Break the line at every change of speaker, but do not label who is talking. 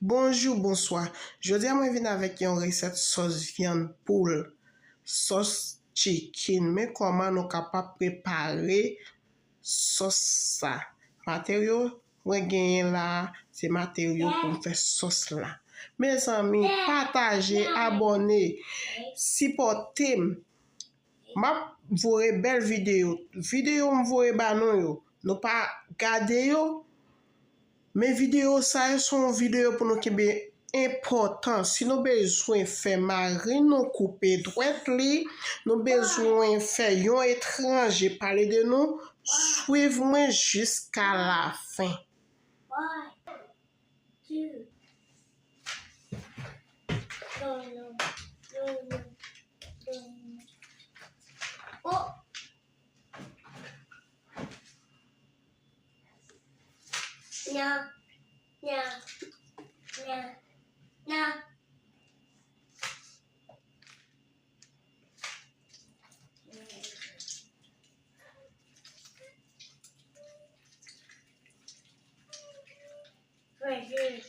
Bonjour, bonsoir. Je dis à moi venir avec une recette sauce viande poule, sauce chicken. Mais comment nous capable préparer sauce ça? Matériaux, ouais gagner là, c'est matériaux pour faire sauce là. Mes amis, partagez, abonnez, supportez. M'a voye belle vidéo. Vidéo m'voye ba non yo. Nous pas garder yo. Mais vidéo ça sont vidéo pour nous qui est important. Si nous besoin faire marine nous couper droite li, nous besoin faire yon étranger parler de nous, suivez-moi jusqu'à la fin.
One, two. No. Oh. No. Very good.